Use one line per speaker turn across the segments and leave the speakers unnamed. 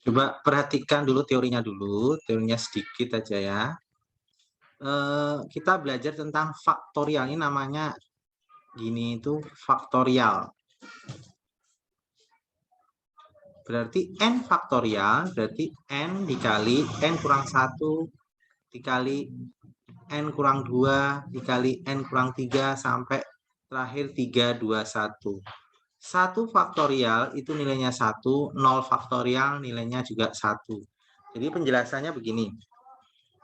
Coba perhatikan dulu teorinya sedikit aja ya. Kita belajar tentang faktorial, ini namanya gini itu faktorial. Berarti n faktorial, berarti n dikali n kurang 1 dikali n kurang 2 dikali n kurang 3 sampai terakhir 3, 2, 1. 1 faktorial itu nilainya 1, 0 faktorial nilainya juga 1. Jadi penjelasannya begini.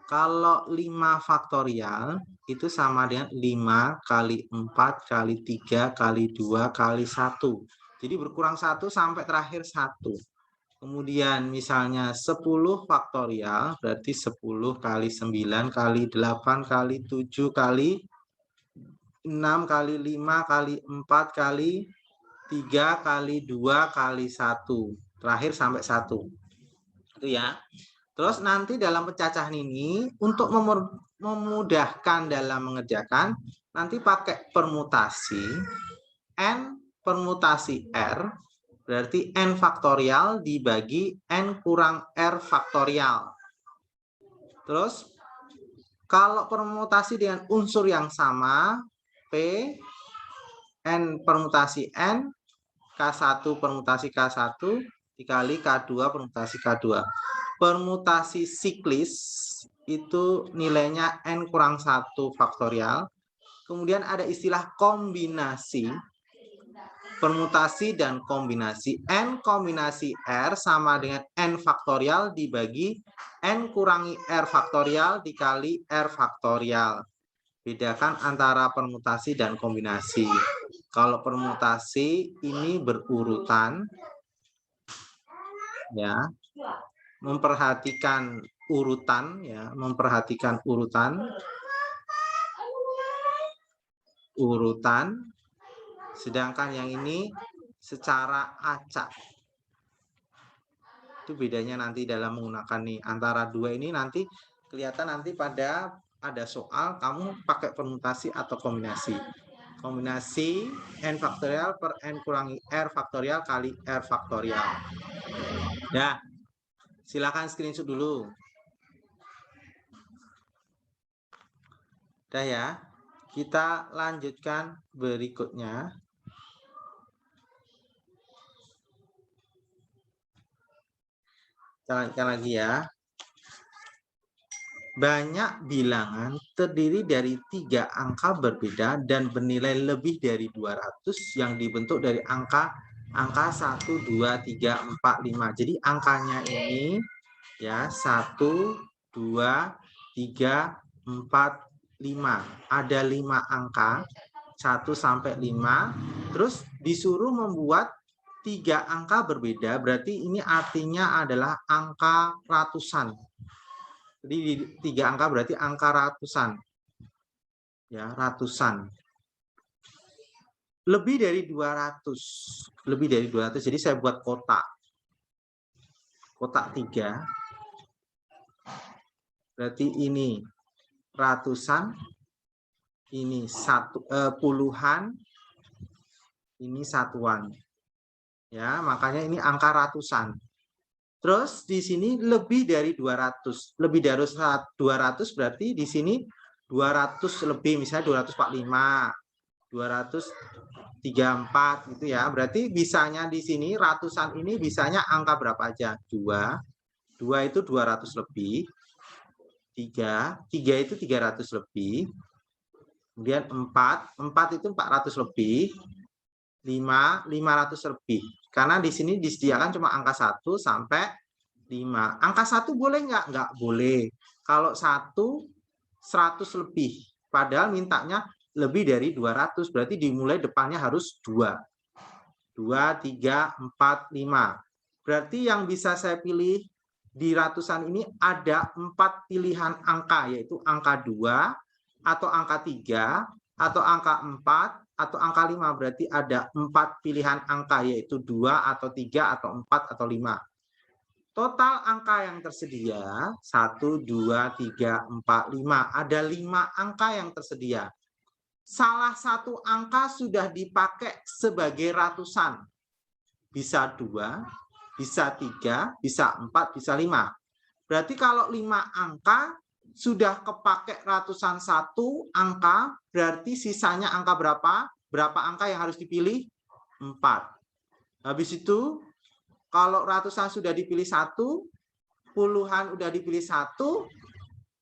Kalau 5 faktorial itu sama dengan 5 kali 4 kali 3 kali 2 kali 1. Jadi berkurang 1 sampai terakhir 1. Kemudian misalnya 10 faktorial berarti 10 kali 9 kali 8 kali 7 kali 6 kali 5 kali 4 kali 3 kali 2 kali 1. Terakhir sampai 1. Itu ya. Terus nanti dalam pencacahan ini untuk memudahkan dalam mengerjakan nanti pakai permutasi n permutasi r berarti n faktorial dibagi n kurang r faktorial. Terus kalau permutasi dengan unsur yang sama p n permutasi n K1 permutasi K1 dikali K2 permutasi K2. Permutasi siklis itu nilainya n kurang 1 faktorial. Kemudian ada istilah kombinasi. Permutasi dan kombinasi. N kombinasi R sama dengan n faktorial dibagi n kurangi R faktorial dikali R faktorial. Bedakan antara permutasi dan kombinasi. Kalau permutasi ini berurutan, ya, memperhatikan urutan, ya, memperhatikan urutan, sedangkan yang ini secara acak. Itu bedanya nanti dalam menggunakan nih antara dua ini nanti kelihatan nanti pada ada soal kamu pakai permutasi atau kombinasi. Kombinasi n faktorial per n kurangi r faktorial kali r faktorial. Ya, silakan screenshot dulu. Udah ya, kita lanjutkan berikutnya. Kita lanjutkan lagi ya. Banyak bilangan terdiri dari 3 angka berbeda dan bernilai lebih dari 200 yang dibentuk dari angka 1, 2, 3, 4, 5. Jadi angkanya ini ya 1, 2, 3, 4, 5. Ada 5 angka 1 sampai 5. Terus disuruh membuat 3 angka berbeda, berarti ini artinya adalah angka ratusan. Jadi 3 angka berarti angka ratusan. Ya, ratusan. Lebih dari 200. Lebih dari 200. Jadi saya buat kotak. Kotak 3. Berarti ini ratusan. Ini puluhan. Ini satuan. Ya, makanya ini angka ratusan. Terus di sini lebih dari 200. Lebih dari 200 berarti di sini 200 lebih, misalnya 245, 234 gitu ya. Berarti bisanya di sini ratusan ini bisanya angka berapa aja? 2. 2 itu 200 lebih. 3 itu 300 lebih. Kemudian 4 itu 400 lebih. 5 500 lebih. Karena di sini disediakan cuma angka 1 sampai 5. Angka 1 boleh nggak? Nggak boleh. Kalau 1 100 lebih. Padahal mintanya lebih dari 200. Berarti dimulai depannya harus 2. 2, 3, 4, 5. Berarti yang bisa saya pilih di ratusan ini ada 4 pilihan angka, yaitu angka 2, atau angka 3, atau angka 4, atau angka 5. Berarti ada 4 pilihan angka, yaitu 2, atau 3, atau 4, atau 5. Total angka yang tersedia 1, 2, 3, 4, 5. Ada 5 angka yang tersedia. Salah satu angka sudah dipakai sebagai ratusan. Bisa 2, bisa 3, bisa 4, bisa 5. Berarti kalau 5 angka sudah kepake ratusan satu angka, berarti sisanya angka berapa? Berapa angka yang harus dipilih? 4. Habis itu, kalau ratusan sudah dipilih 1, puluhan sudah dipilih 1,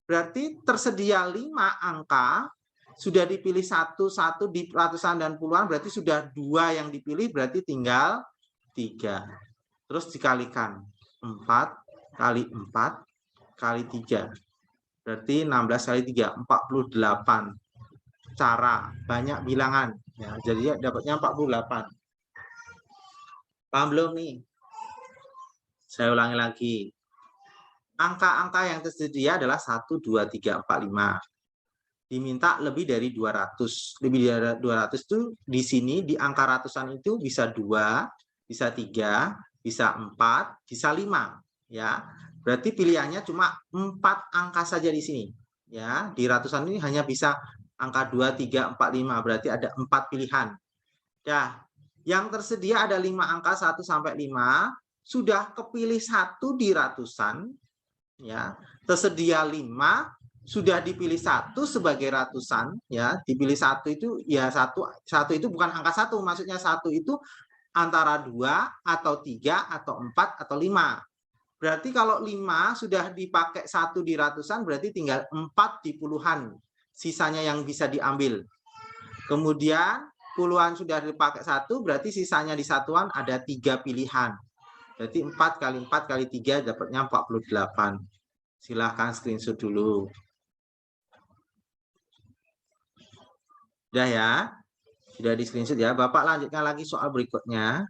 berarti tersedia 5 angka, sudah dipilih 1 di ratusan dan puluhan, berarti sudah 2 yang dipilih, berarti tinggal 3. Terus dikalikan 4 kali 4 kali 3. Berarti 16 kali 3, 48. Cara, banyak bilangan. Ya, jadi dapatnya 48. Paham belum nih? Saya ulangi lagi. Angka-angka yang tersedia adalah 1, 2, 3, 4, 5. Diminta lebih dari 200. Lebih dari 200 itu di sini di angka ratusan itu bisa 2, bisa 3, bisa 4, bisa 5, ya. Berarti pilihannya cuma 4 angka saja di sini, ya. Di ratusan ini hanya bisa angka 2, 3, 4, 5, berarti ada 4 pilihan. Ya, yang tersedia ada 5 angka 1 sampai 5, sudah kepilih 1 di ratusan, ya. Tersedia 5, sudah dipilih 1 sebagai ratusan, ya. Dipilih 1 itu ya 1 itu bukan angka 1, maksudnya 1 itu antara 2 atau 3 atau 4 atau 5. Berarti kalau 5 sudah dipakai 1 di ratusan, berarti tinggal 4 di puluhan. Sisanya yang bisa diambil. Kemudian puluhan sudah dipakai 1, berarti sisanya di satuan ada 3 pilihan. Berarti 4 kali 4 kali 3 dapatnya 48. Silahkan screenshot dulu. Sudah ya? Sudah di screenshot ya. Bapak lanjutkan lagi soal berikutnya.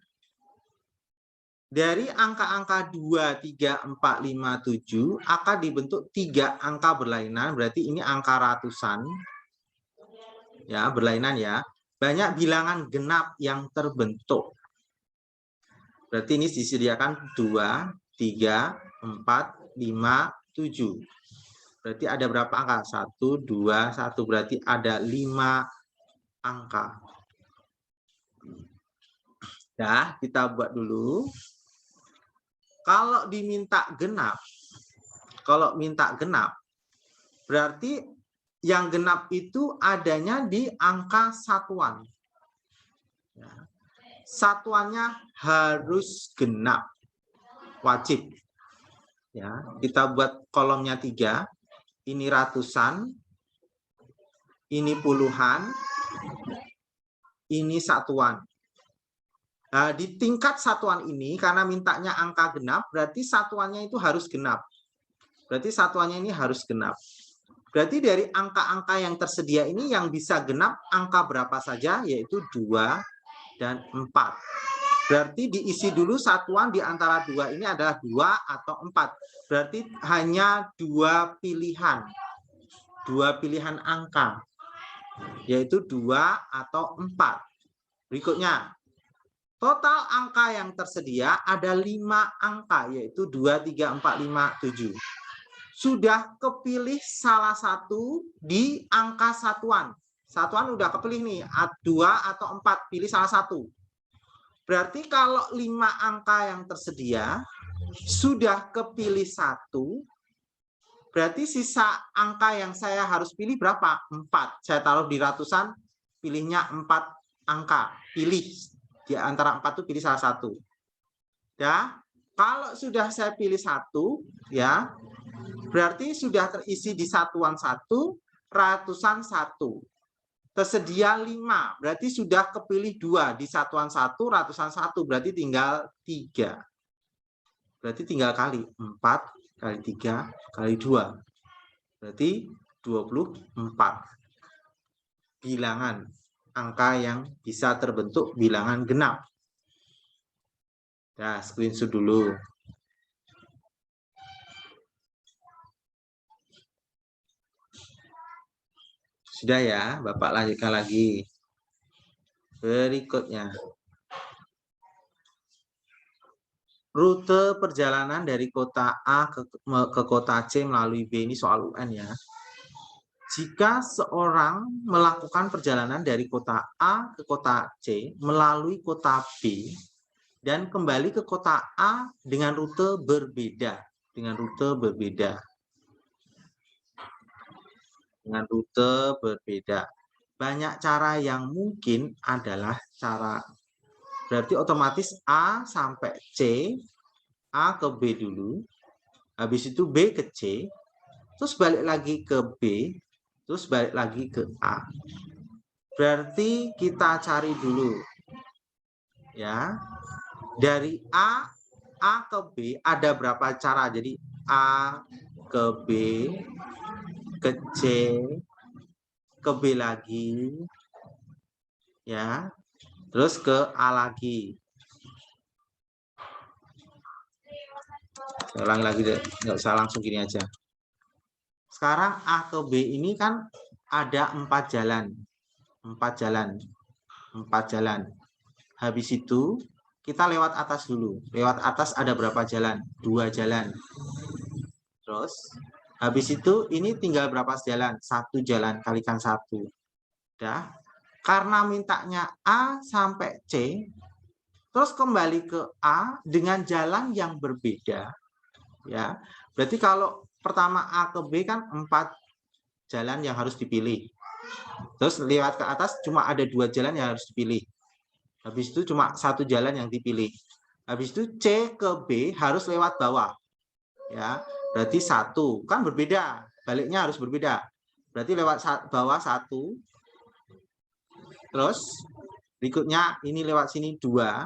Dari angka-angka 2, 3, 4, 5, 7 akan dibentuk 3 angka berlainan. Berarti ini angka ratusan. Ya, berlainan ya. Banyak bilangan genap yang terbentuk. Berarti ini disediakan 2, 3, 4, 5, 7. Berarti ada berapa angka? 1, 2, 1. Berarti ada 5 angka. Ya, kita buat dulu. Kalau diminta genap, berarti yang genap itu adanya di angka satuan. Ya. Satuannya harus genap, wajib. Ya, kita buat kolomnya 3. Ini ratusan, ini puluhan, ini satuan. Nah, di tingkat satuan ini, karena mintanya angka genap, berarti satuannya itu harus genap. Berarti satuannya ini harus genap. Berarti dari angka-angka yang tersedia ini yang bisa genap angka berapa saja, yaitu 2 dan 4. Berarti diisi dulu satuan di antara 2 ini adalah 2 atau 4. Berarti hanya 2 pilihan. 2 pilihan angka, yaitu 2 atau 4. Berikutnya. Total angka yang tersedia ada 5 angka, yaitu 2, 3, 4, 5, 7. Sudah kepilih salah satu di angka satuan. Satuan udah kepilih nih, 2 atau 4, pilih salah satu. Berarti kalau 5 angka yang tersedia, sudah kepilih 1, berarti sisa angka yang saya harus pilih berapa? 4. Saya taruh di ratusan, pilihnya 4 angka. Pilih. Di antara 4 itu pilih salah satu. Ya, kalau sudah saya pilih 1, ya, berarti sudah terisi di satuan 1, ratusan 1. Tersedia 5, berarti sudah kepilih 2 di satuan 1, ratusan 1, berarti tinggal 3. Berarti tinggal kali 4 kali 3 kali 2. Berarti 24. Bilangan angka yang bisa terbentuk bilangan genap. Nah, screenshot dulu. Sudah ya, Bapak lanjutkan lagi. Berikutnya. Rute perjalanan dari kota A ke kota C melalui B, ini soal UN ya. Jika seorang melakukan perjalanan dari kota A ke kota C melalui kota B, dan kembali ke kota A dengan rute berbeda. Dengan rute berbeda. Dengan rute berbeda. Banyak cara yang mungkin adalah cara, berarti otomatis A sampai C, A ke B dulu, habis itu B ke C, terus balik lagi ke B, terus balik lagi ke A. Berarti kita cari dulu, ya, dari A ke B ada berapa cara? Jadi A ke B, ke C, ke B lagi, ya, terus ke A lagi. Ulang lagi deh, nggak usah langsung gini aja. Sekarang A ke B ini kan ada 4 jalan. 4 jalan. 4 jalan. Habis itu kita lewat atas dulu. Lewat atas ada berapa jalan? 2 jalan. Terus habis itu ini tinggal berapa jalan? 1 jalan kalikan 1. Udah. Karena mintanya A sampai C, terus kembali ke A dengan jalan yang berbeda. Ya. Berarti kalau pertama A ke B kan 4 jalan yang harus dipilih. Terus lewat ke atas cuma ada 2 jalan yang harus dipilih. Habis itu cuma 1 jalan yang dipilih. Habis itu C ke B harus lewat bawah. Ya, berarti 1 kan berbeda, baliknya harus berbeda. Berarti lewat bawah 1. Terus berikutnya ini lewat sini 2,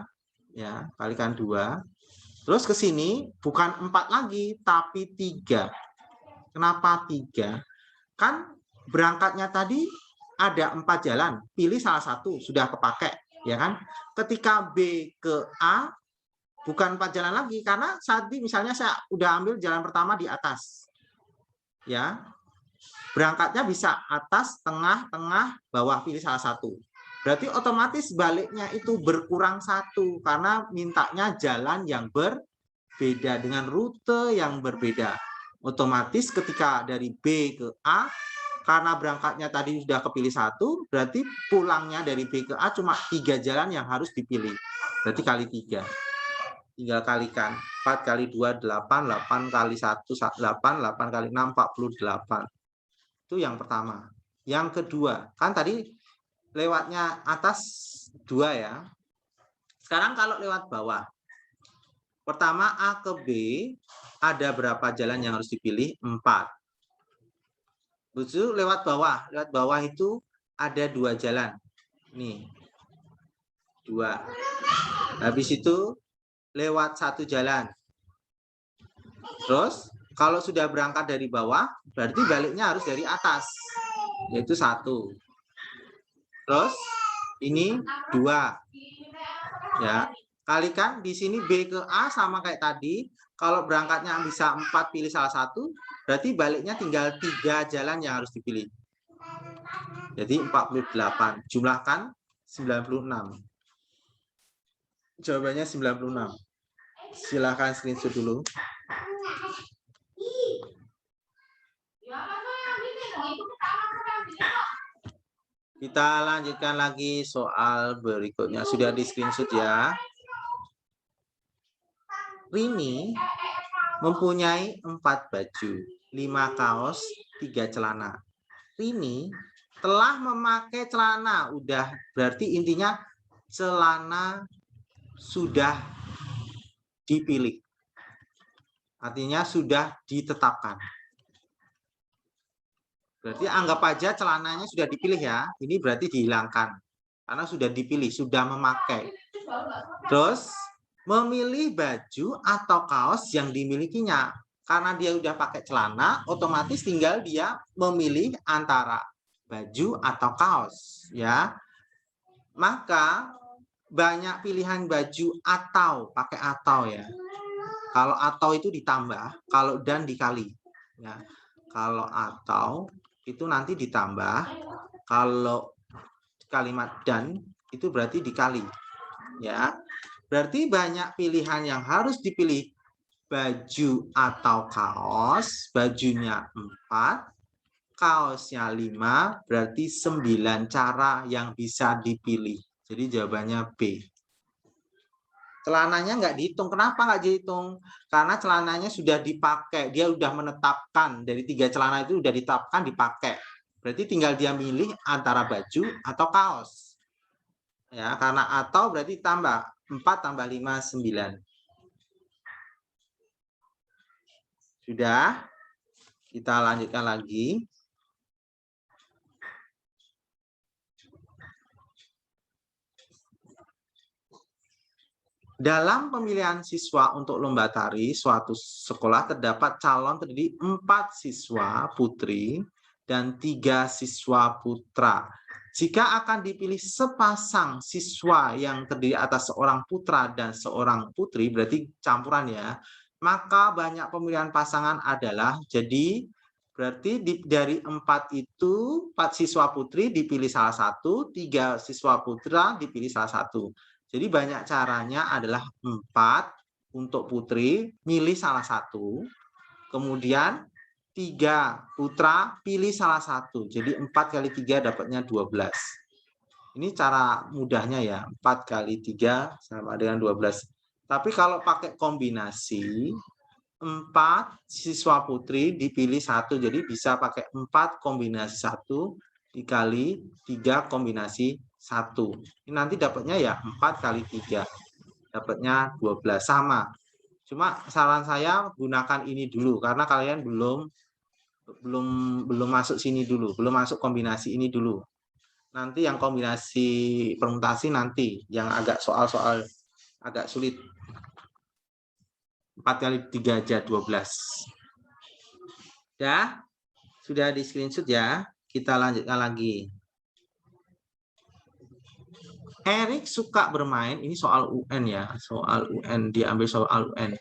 ya, kalikan 2. Terus ke sini bukan 4 lagi tapi 3. Kenapa 3? Kan berangkatnya tadi ada 4 jalan, pilih salah satu, sudah kepakai, ya kan? Ketika B ke A, bukan 4 jalan lagi, karena saat ini misalnya saya udah ambil jalan pertama di atas. Ya, berangkatnya bisa atas, tengah, bawah, pilih salah satu. Berarti otomatis baliknya itu berkurang 1, karena mintanya jalan yang berbeda, dengan rute yang berbeda. Otomatis ketika dari B ke A, karena berangkatnya tadi sudah kepilih 1, berarti pulangnya dari B ke A cuma 3 jalan yang harus dipilih. Berarti kali 3. Tinggal kalikan. 4 kali 2, 8. 8 kali 1, 8. 8 kali 6, 48. Itu yang pertama. Yang kedua, kan tadi lewatnya atas 2 ya. Sekarang kalau lewat bawah. Pertama A ke B, ada berapa jalan yang harus dipilih? 4. Lucu, lewat bawah. Lewat bawah itu ada 2 jalan. Nih. 2. Habis itu lewat 1 jalan. Terus kalau sudah berangkat dari bawah, berarti baliknya harus dari atas. Yaitu 1. Terus ini 2. Ya. Kalikan di sini B ke A sama kayak tadi. Kalau berangkatnya bisa 4, pilih salah satu, berarti baliknya tinggal 3 jalan yang harus dipilih. Jadi 48. Jumlahkan 96. Jawabannya 96. Silakan screenshot dulu. Kita lanjutkan lagi soal berikutnya. Sudah di screenshot ya. Rini mempunyai 4 baju, 5 kaos, 3 celana. Rini telah memakai celana, udah berarti intinya celana sudah dipilih. Artinya sudah ditetapkan. Berarti anggap aja celananya sudah dipilih ya. Ini berarti dihilangkan. Karena sudah dipilih, sudah memakai. Terus memilih baju atau kaos yang dimilikinya. Karena dia udah pakai celana, otomatis tinggal dia memilih antara baju atau kaos, ya. Maka banyak pilihan baju atau, pakai atau ya. Kalau atau itu ditambah, kalau dan dikali, ya. Kalau atau itu nanti ditambah, kalau kalimat dan itu berarti dikali, ya. Berarti banyak pilihan yang harus dipilih. Baju atau kaos, bajunya 4, kaosnya 5, berarti 9 cara yang bisa dipilih. Jadi jawabannya B. Celananya nggak dihitung. Kenapa nggak dihitung? Karena celananya sudah dipakai. Dia sudah menetapkan. Dari 3 celana itu sudah ditetapkan dipakai. Berarti tinggal dia milih antara baju atau kaos. Ya, karena atau berarti tambah. 4 tambah 5, 9. Sudah? Kita lanjutkan lagi. Dalam pemilihan siswa untuk lomba tari suatu sekolah terdapat calon terdiri 4 siswa putri dan 3 siswa putra. Jika akan dipilih sepasang siswa yang terdiri atas seorang putra dan seorang putri, berarti campuran ya, maka banyak pemilihan pasangan adalah, jadi berarti dari 4 itu 4 siswa putri dipilih salah satu, 3 siswa putra dipilih salah satu. Jadi banyak caranya adalah 4 untuk putri, milih salah satu. Kemudian 3 putra, pilih salah satu. Jadi 4 kali 3 dapatnya 12. Ini cara mudahnya ya, 4 kali 3 sama dengan 12. Tapi kalau pakai kombinasi, 4 siswa putri dipilih 1. Jadi bisa pakai 4 kombinasi 1 dikali 3 kombinasi 1. Ini nanti dapatnya ya 4 kali 3. Dapatnya 12. Sama. Cuma saran saya gunakan ini dulu karena kalian belum masuk sini dulu, belum masuk kombinasi ini dulu. Nanti yang kombinasi permutasi nanti yang agak soal-soal agak sulit. 4 kali 3 aja 12. Ya, sudah di screenshot ya. Kita lanjutkan lagi. Erik suka bermain, ini soal UN ya, soal UN, diambil soal UN.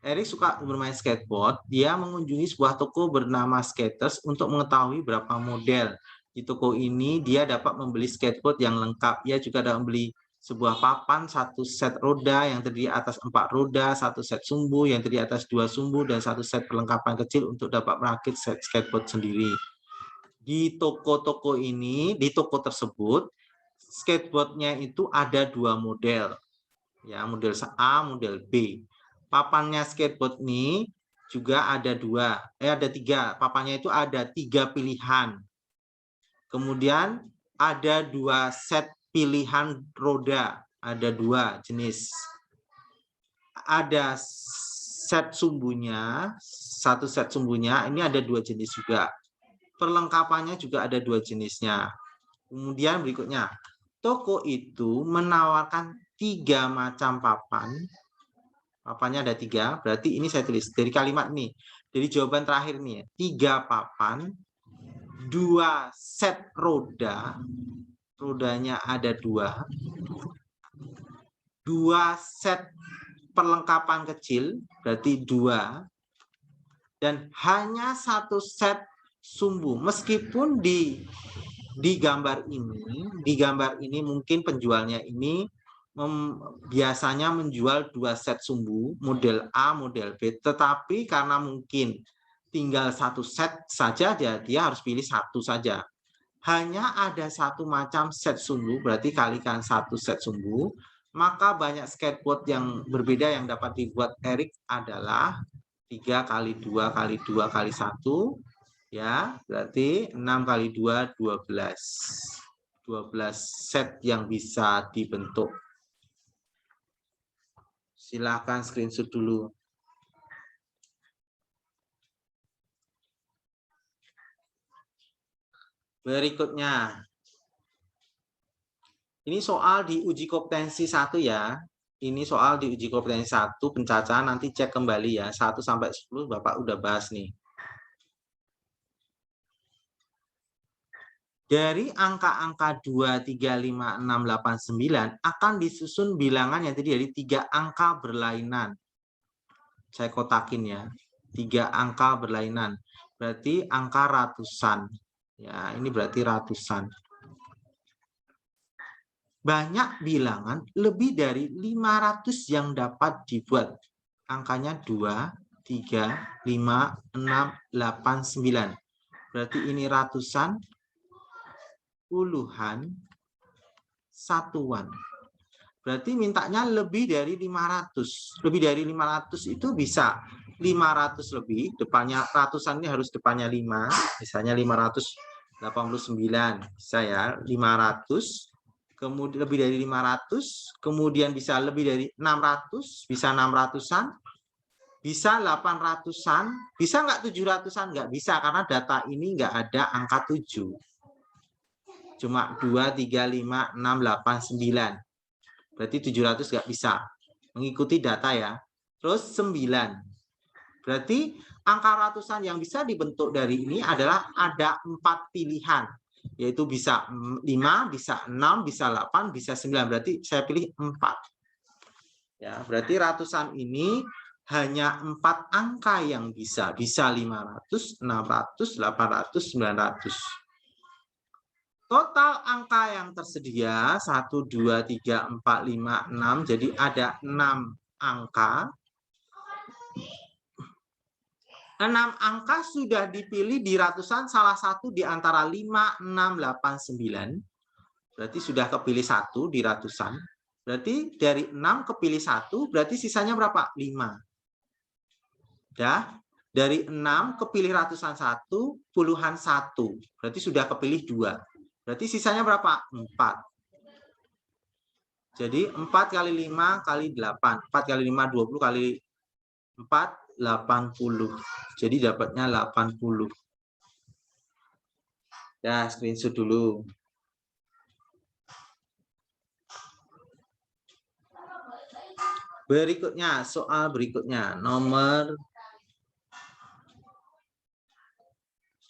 Erik suka bermain skateboard, dia mengunjungi sebuah toko bernama Skaters untuk mengetahui berapa model. Di toko ini dia dapat membeli skateboard yang lengkap, ia juga dapat membeli sebuah papan, 1 set roda yang terdiri atas 4 roda, 1 set sumbu yang terdiri atas 2 sumbu, dan 1 set perlengkapan kecil untuk dapat merakit set skateboard sendiri. Di toko-toko ini, di toko tersebut, skateboardnya itu ada 2 model, ya, model A, model B. Papannya skateboard ini juga ada 3. Papannya itu ada 3 pilihan. Kemudian ada 2 set pilihan roda, ada 2 jenis. Ada set sumbunya, 1 set sumbunya, ini ada 2 jenis juga. Perlengkapannya juga ada 2 jenisnya. Kemudian berikutnya, toko itu menawarkan 3 macam papan. Papannya ada 3, berarti ini saya tulis dari kalimat nih. Dari jawaban terakhir nih, 3 papan, 2 set roda, rodanya ada 2, 2 set perlengkapan kecil, berarti 2, dan hanya 1 set sumbu. Meskipun di gambar ini mungkin penjualnya ini biasanya menjual 2 set sumbu, model A, model B, tetapi karena mungkin tinggal 1 set saja, dia harus pilih 1 saja. Hanya ada 1 macam set sumbu, berarti kalikan 1 set sumbu, maka banyak skateboard yang berbeda yang dapat dibuat Erik adalah 3 kali 2 kali 2 kali 1, ya, berarti 6 kali 2, 12. 12 set yang bisa dibentuk. Silakan screenshot dulu. Berikutnya. Ini soal di uji kompetensi 1 ya. Ini soal di uji kompetensi 1 pencacahan, nanti cek kembali ya. 1 sampai 10 Bapak udah bahas nih. Dari angka-angka 2, 3, 5, 6, 8, 9 akan disusun bilangan yang terdiri dari 3 angka berlainan. Saya kotakin ya. 3 angka berlainan. Berarti angka ratusan. Ya, ini berarti ratusan. Banyak bilangan lebih dari 500 yang dapat dibuat. Angkanya 2, 3, 5, 6, 8, 9. Berarti ini ratusan, puluhan, satuan. Berarti mintanya lebih dari 500. Lebih dari 500 itu bisa 500 lebih, depannya ratusan ini harus depannya 5, misalnya 589, bisa ya, 500, kemudian lebih dari 500, kemudian bisa lebih dari 600, bisa 600-an, bisa 800-an, bisa nggak 700-an? Nggak bisa, karena data ini nggak ada angka 7. Cuma 2, 3, 5, 6, 8, 9. Berarti 700 nggak bisa. Mengikuti data ya. Terus 9. Berarti angka ratusan yang bisa dibentuk dari ini adalah ada 4 pilihan. Yaitu bisa 5, bisa 6, bisa 8, bisa 9. Berarti saya pilih 4. Ya, berarti ratusan ini hanya 4 angka yang bisa. Bisa 500, 600, 800, 900. Total angka yang tersedia 1, 2, 3, 4, 5, 6. Jadi ada 6 angka. 6 angka sudah dipilih di ratusan, salah satu di antara 5, 6, 8, 9. Berarti sudah kepilih 1 di ratusan. Berarti dari 6 kepilih 1, berarti sisanya berapa? 5. Ya, dari 6 kepilih ratusan 1, puluhan 1. Berarti sudah kepilih 2. Berarti sisanya berapa? 4. Jadi 4 kali 5 kali 8. 4 kali 5, 20 kali 4, 80. Jadi dapatnya 80. Ya, screenshot dulu. Berikutnya, soal berikutnya, nomor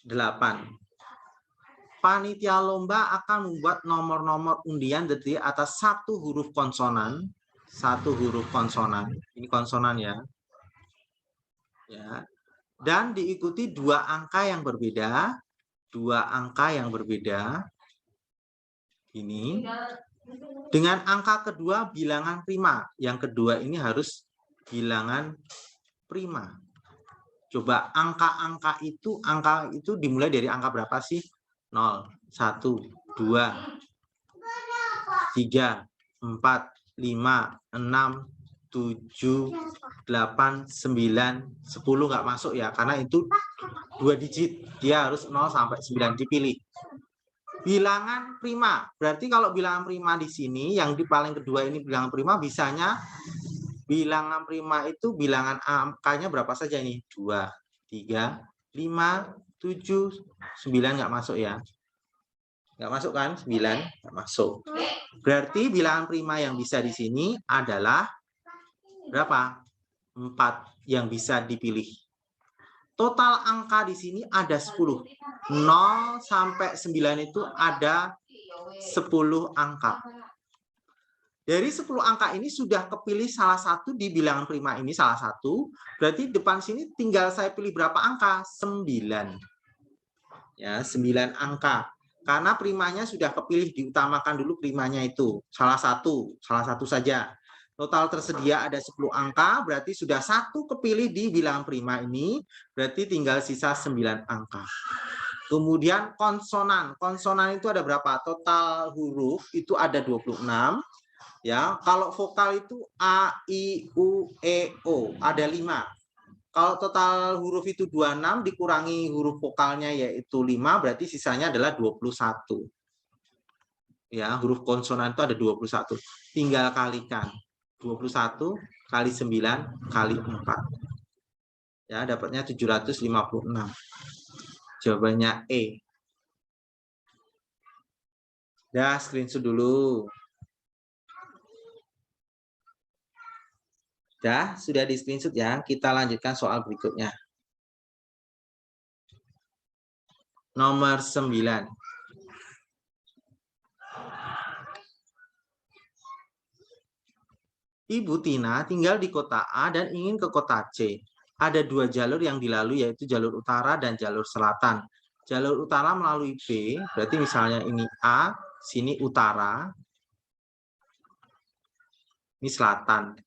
8. Panitia lomba akan membuat nomor-nomor undian terdiri atas 1 huruf konsonan. 1 huruf konsonan. Ini konsonan ya. Ya. Dan diikuti 2 angka yang berbeda. 2 angka yang berbeda. Ini. Dengan angka kedua bilangan prima. Yang kedua ini harus bilangan prima. Coba angka itu dimulai dari angka berapa sih? 0, 1, 2, 3, 4, 5, 6, 7, 8, 9, 10 nggak masuk ya, karena itu 2 digit. Dia harus 0 sampai 9 dipilih. Bilangan prima. Berarti kalau bilangan prima di sini, yang di paling kedua ini bilangan prima, bisanya bilangan prima itu bilangan angkanya berapa saja ini? 2, 3, 5, 7, 9 nggak masuk ya. Nggak masuk kan? 9 nggak masuk. Berarti bilangan prima yang bisa di sini adalah berapa? 4 yang bisa dipilih. Total angka di sini ada 10. 0 sampai 9 itu ada 10 angka. Dari 10 angka ini sudah kepilih salah satu di bilangan prima ini, salah satu. Berarti depan sini tinggal saya pilih berapa angka? 9. Ya, 9 angka. Karena primanya sudah kepilih, diutamakan dulu primanya itu. Salah satu saja. Total tersedia ada 10 angka, berarti sudah 1 kepilih di bilangan prima ini, berarti tinggal sisa 9 angka. Kemudian konsonan. Konsonan itu ada berapa? Total huruf itu ada 26. Ya, kalau vokal itu A, I, U, E, O, ada 5. Kalau total huruf itu 26 dikurangi huruf vokalnya yaitu 5, berarti sisanya adalah 21. Ya, huruf konsonan itu ada 21. Tinggal kalikan. 21 kali 9 kali 4. Ya, dapatnya 756. Jawabannya E. Dah, screenshot dulu. Dah, sudah di screenshot ya. Kita lanjutkan soal berikutnya. Nomor 9. Ibu Tina tinggal di kota A dan ingin ke kota C. Ada 2 jalur yang dilalui, yaitu jalur utara dan jalur selatan. Jalur utara melalui B, berarti misalnya ini A, sini utara, ini selatan.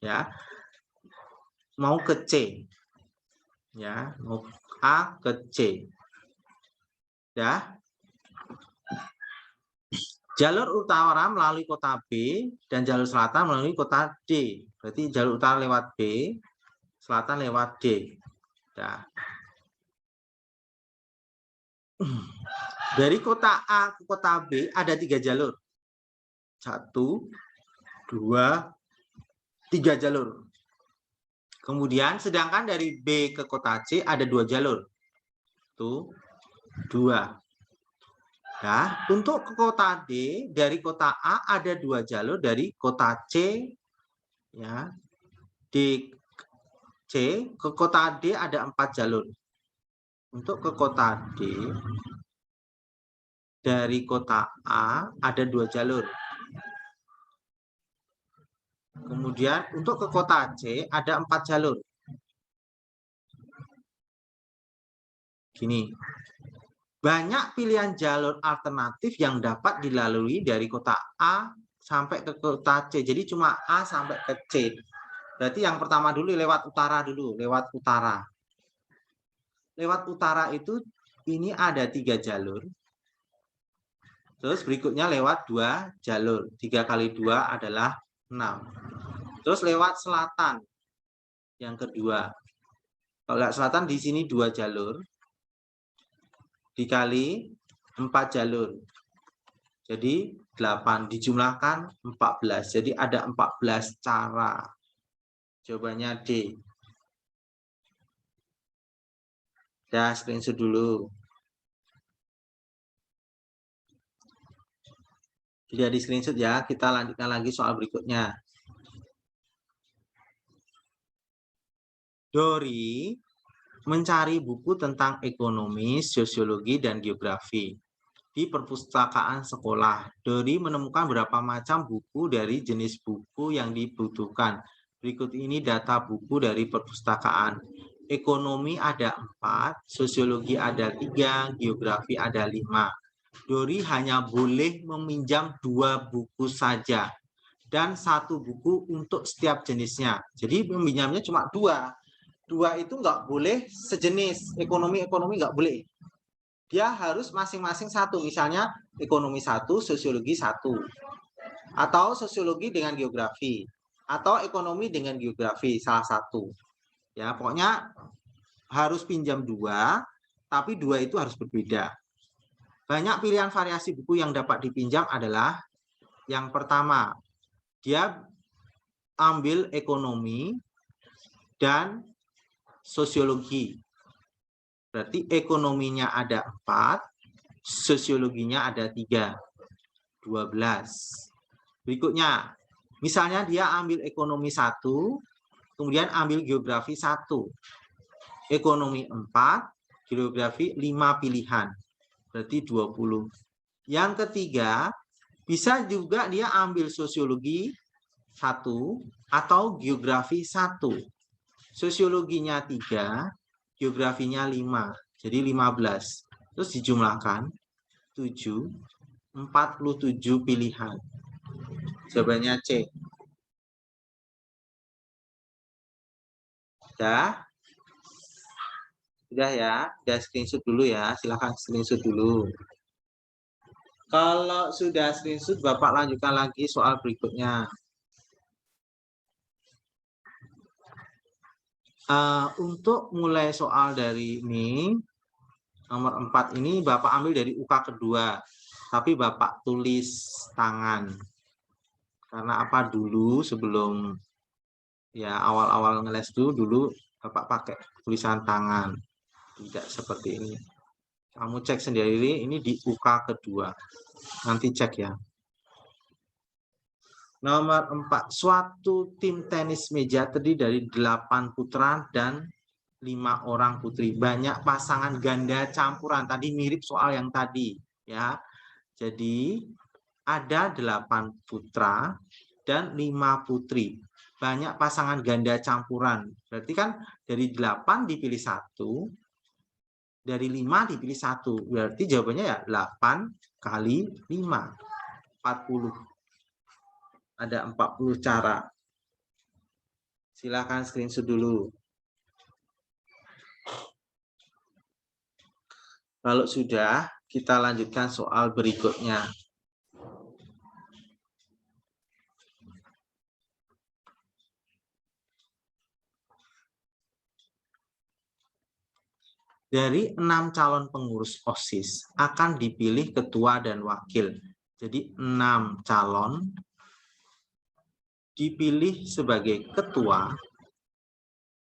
Ya, mau ke C. Ya, mau A ke C. Ya. Jalur utara melalui kota B dan jalur selatan melalui kota D. Berarti jalur utara lewat B, selatan lewat D. Nah. Dari kota A ke kota B ada 3 jalur. 1, 2, 3 jalur. Kemudian sedangkan dari B ke kota C ada 2 jalur. 1, 2. Nah, untuk ke kota D dari kota A ada 2 jalur, dari kota C ya. Di C ke kota D ada 4 jalur. Untuk ke kota D dari kota A ada 2 jalur. Kemudian untuk ke kota C ada 4 jalur. Gini. Banyak pilihan jalur alternatif yang dapat dilalui dari kota A sampai ke kota C. Jadi cuma A sampai ke C. Berarti yang pertama dulu lewat utara dulu, lewat utara. Lewat utara itu ini ada 3 jalur. Terus berikutnya lewat 2 jalur. 3 kali 2 adalah 6. Terus lewat selatan. Yang kedua. Kalau lewat selatan di sini 2 jalur. Dikali 4 jalur. Jadi 8 dijumlahkan 14. Jadi ada 14 cara. Jawabannya D. Ya, screenshot dulu. Sudah di screenshot ya. Kita lanjutkan lagi soal berikutnya. Dori mencari buku tentang ekonomi, sosiologi, dan geografi di perpustakaan sekolah. Dori menemukan berapa macam buku dari jenis buku yang dibutuhkan. Berikut ini data buku dari perpustakaan. Ekonomi ada 4, sosiologi ada 3, geografi ada 5. Dori hanya boleh meminjam 2 buku saja dan 1 buku untuk setiap jenisnya. Jadi meminjamnya cuma 2. 2 itu nggak boleh sejenis, ekonomi nggak boleh. Dia harus masing-masing 1, misalnya ekonomi 1, sosiologi 1, atau sosiologi dengan geografi, atau ekonomi dengan geografi salah satu. Ya, pokoknya harus pinjam 2, tapi 2 itu harus berbeda. Banyak pilihan variasi buku yang dapat dipinjam adalah yang pertama, dia ambil ekonomi dan sosiologi. Berarti ekonominya ada 4, sosiologinya ada 3, 12. Berikutnya, misalnya dia ambil ekonomi 1, kemudian ambil geografi 1. Ekonomi 4, geografi 5 pilihan. Berarti 20. Yang ketiga, bisa juga dia ambil sosiologi 1 atau geografi 1. Sosiologinya 3, geografinya 5, jadi 15. Terus dijumlahkan 7, 47 pilihan. Jawabannya C. Sudah ya, sudah screenshot dulu ya, silahkan screenshot dulu. Kalau sudah screenshot, Bapak lanjutkan lagi soal berikutnya. Untuk mulai soal dari ini, nomor 4 ini Bapak ambil dari UK kedua, tapi Bapak tulis tangan. Karena apa dulu sebelum ya awal-awal ngeles dulu Bapak pakai tulisan tangan. Tidak seperti ini. Kamu cek sendiri ini di UK kedua. Nanti cek ya. Nomor 4, suatu tim tenis meja terdiri dari 8 putra dan 5 orang putri. Banyak pasangan ganda campuran. Tadi mirip soal yang tadi ya. Jadi ada 8 putra dan 5 putri. Banyak pasangan ganda campuran. Berarti kan dari 8 dipilih 1, dari 5 dipilih 1. Berarti jawabannya ya 8 kali 5. 40. Ada 40 cara. Silakan screenshot dulu. Kalau sudah, kita lanjutkan soal berikutnya. Dari 6 calon pengurus OSIS akan dipilih ketua dan wakil. Jadi 6 calon dipilih sebagai ketua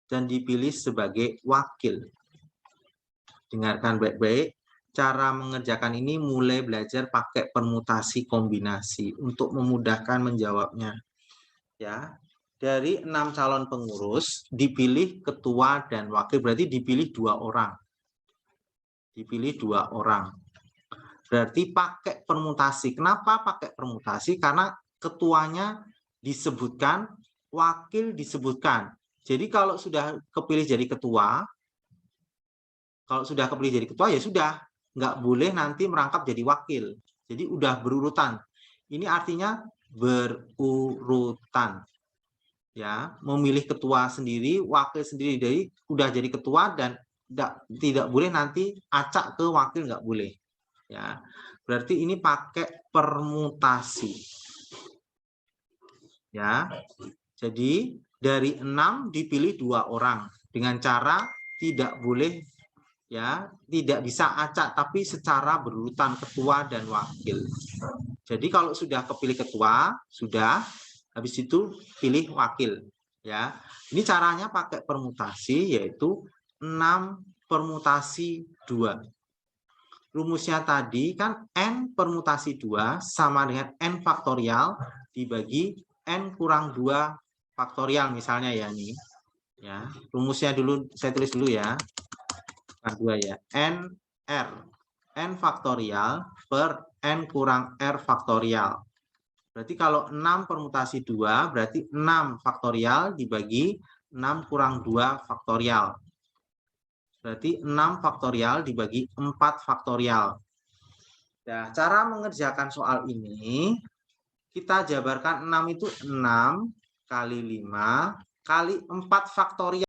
dan dipilih sebagai wakil. Dengarkan baik-baik, cara mengerjakan ini mulai belajar pakai permutasi kombinasi untuk memudahkan menjawabnya. Ya, dari 6 calon pengurus dipilih ketua dan wakil, berarti dipilih 2 orang. Dipilih 2 orang. Berarti pakai permutasi. Kenapa pakai permutasi? Karena ketuanya disebutkan, wakil disebutkan. Jadi kalau sudah kepilih jadi ketua, ya sudah, nggak boleh nanti merangkap jadi wakil. Jadi udah berurutan. Ini artinya berurutan. Ya, memilih ketua sendiri, wakil sendiri, jadi udah jadi ketua dan tidak boleh nanti acak ke wakil, nggak boleh. Ya, berarti ini pakai permutasi. Ya, jadi dari 6 dipilih 2 orang dengan cara tidak boleh, ya, tidak bisa acak tapi secara berurutan ketua dan wakil. Jadi kalau sudah kepilih ketua, sudah, habis itu pilih wakil. Ya, ini caranya pakai permutasi, yaitu 6 permutasi 2. Rumusnya tadi kan n permutasi 2 sama dengan n faktorial dibagi n kurang 2 faktorial misalnya ya nih. Ya, rumusnya dulu saya tulis dulu ya. Bukan 2 ya. n faktorial per n kurang r faktorial. Berarti kalau 6 permutasi 2 berarti 6 faktorial dibagi 6 kurang 2 faktorial. Berarti 6 faktorial dibagi 4 faktorial. Nah, cara mengerjakan soal ini, kita jabarkan 6 itu 6 kali 5 kali 4 faktorial.